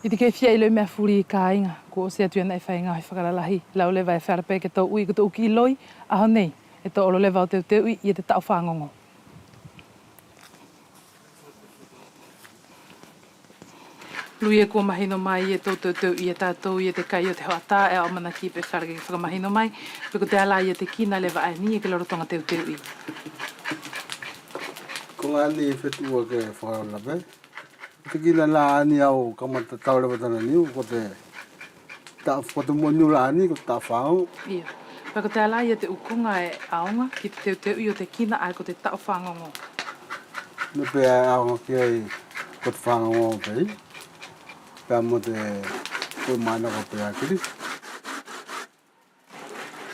Iti ke fia ilo mea furi ka inga, ko o sea tuana e whainga hoi whakaralahi. Lau lewa e wharape ke tau ui kato uki loi, aho nei, e tau olo lewa o teu teu i te tau whangongo. Lui e kua mahino mai e tau teu i e tātou i e te kai o te hoata e au mana ki pe wharake ke whakamahino mai. Peko te ala i e te kina lewa ai ni e ke lorotonga teu teu i. Ko ngā ni whetua ke whakalape. Te kina la ani au kamata tau lewa tana niu ko te moniu la ani ko ta whango. Ia. Peko te ala i e te ukunga e aonga ki te teu teu i o te kina ai ko te tau whangongo. Me pe aonga ki ai ko te whango pei. Pea mo te mana ko pe akiri.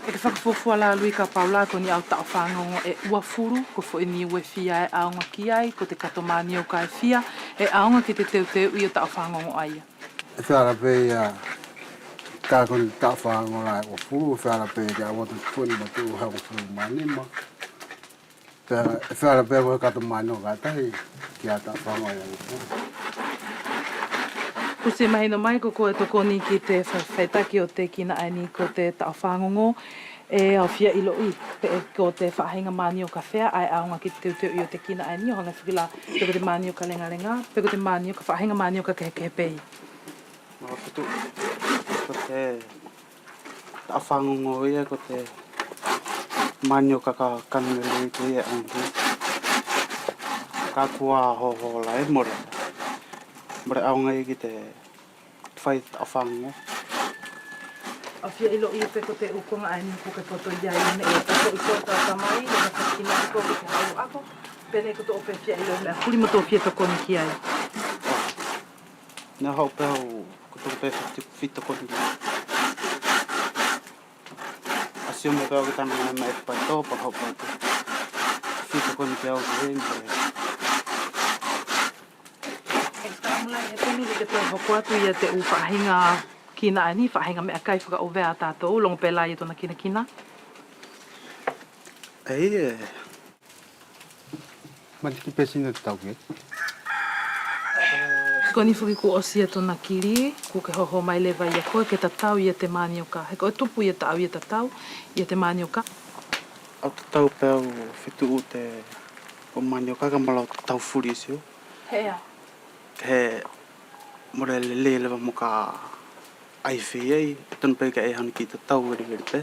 E ke whakafofua la lui ka paula ko ni au tau whangongo e ua furu ko fo ni ue fia e aonga ki ai ko te kato manioka e fia e aonga ki te teu teu i o tau whangongo ai. E whiara pe ia tā koni tau whango la o furu. E whiara pe ia watu tuni ma tu hau furu manima. E whiara pe ko kato manioka tahi ki a tau whango ia o furu. Ko se mahino mai ko koe toko ni ki te whaitaki o te kina aini ko te tau whangongo e au fia ilo i ko te whahinga manioka whea ai aonga ki te teu i o te kina aini o hanga whikila peko te manioka lenga lenga peko te manioka whahinga manioka kehe pei. Mā putu ko te tau whangongo ia ko te manioka ka kanumelu i te ia anki. Ka kua hohola e more. More aonga i ki te whai tau whangongo. Au fia ilo i peko te ukonga aini ko ke poto ia i ne e tako i kota tamai e na kakina i ko ke hau ako pene ko to ope fia ilo mea kuri mo to fia toko ni ki ai. Nā hau pēhau ko tō pēwhi whita koni. Asio me pēhau ki tāna ngā mea pai tō pa hau pēhau te whita koni pēhau ki hei mre. E tāmulai e tonu li ke tō hoko atu ia te u whahinga kina ai ni, whahinga mea kai whaka o vea tātou, longo pēlā i tōna kina. Ei e. Matiki pesina te tau ke. Ko ni whuki ko osia tōna kiri, ko ke hoho mai lewa i a koe, ke tatau i a te manioka. He koe tupu i a tau i a tatau, i a te manioka. Au tatau pēhau Fetu'u te o manioka ka malau tatau furi sio. Hea. He more le lewa mo ka ai whi ei, tonu pēi ka e hanu ki tatau veri pe,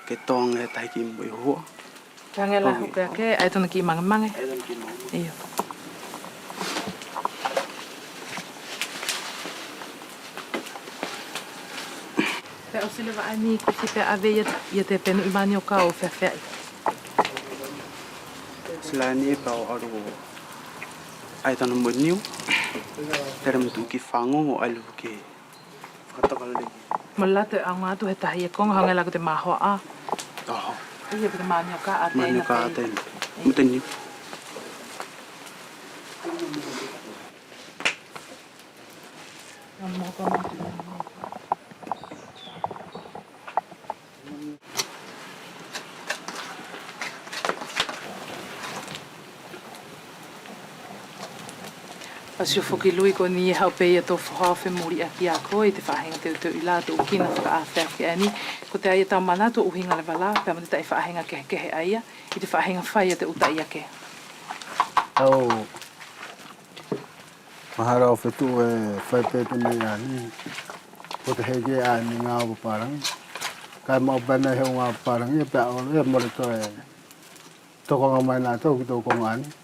ke tōanga he tahi ki mo i hoa. Ka ngela huke ake, ai tōna ki mangamange. Ai tōna ki mangamange. Iyo. Pe o sile wa ani ko si pe ave ia te penu i manioka o whewhea i. Sila ni e pao aru ai tana mo niu. Tere mo tu ki whangongo ai lupu ki whakatakale. Mo late au ngātu he tahi e konga hangela ko te mahoa a. Oho. Ia pe te manioka a teina Manioka a teina. Mo te niu. Asio whuki lui ko ni e hau pei a tō whahawhi muri a ki a koe i te whahenga teu teu i la tō ukina whaka a whewhi ani. Ko te aia tau mana tō uhinga le wala, pia mo te tai whahenga kehe aia, i te whahenga whai a te uta ia ke. Au mahara o Fetu'u e whai pēte nei ani. Ko te hege ani ngā o parangi. Kai mau pēnei heo ngā parangi e pēa olu e more to e tokonga mai nā tau ki tō konga ani.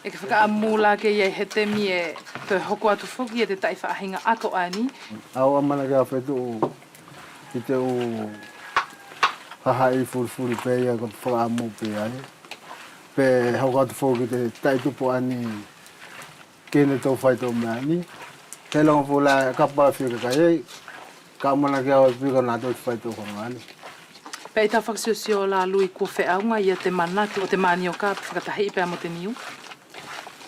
E ke whakaamula ke iei he temi e te hoko atu whuki e te tai whahenga ako ani. Au amana ke a Fetu'u i te u hahai furifuri pēia ko te whakaamu pēia ani. Pē hoko atu whuki te tai tupu ani kene tau whai tau mea ani. Te longa pula kapa whika kai ei, ka amana ke a whika nā tau whai tau konga ani. Pea i tau whakasiosio la lui kua wheaunga i a te manatu o te manioka whakatahi pēa mo te niu.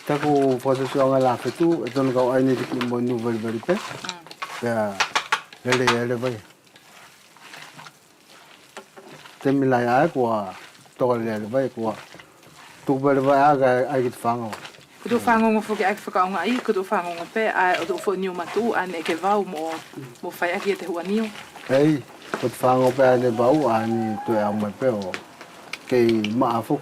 Taku whakasiosio ngā la Fetu'u e tonu kau aini tiki mo nu veri pe. Pea ele vai. Te milai ai kua toka ele vai kua tuku veri vai aga ai ki te whangawa. Ko tu whangongo whuki ake whakaonga i, ko tu whangongo pe, ai o tu whu niu matu, ane ke vau mo whai aki e te hua niu. Ei, ko te whango pe ane bau, ani tue au mai pe o kei maafu.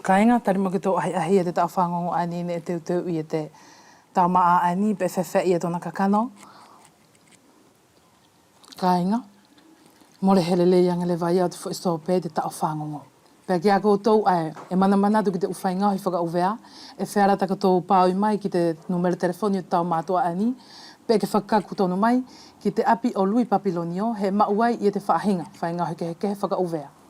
Kainga, tarima ki tō ahi e te tau whangongo ani ne e teu i e te tau maa ani pe whewhe i e tōna kakano. Kainga, mole hele le ianga le vai au te whaisto pe te tau whangongo. Pea ki a koutou ai, e mana tu ki te uwhainga hoi whakauvea, e whēra taka tō pāu i mai ki te numero telefoni o tau mātua ani, pe ke whakaku tonu mai ki te api o lui Papilonio he mauai i e te whahinga, whainga hoi ke he whakauvea.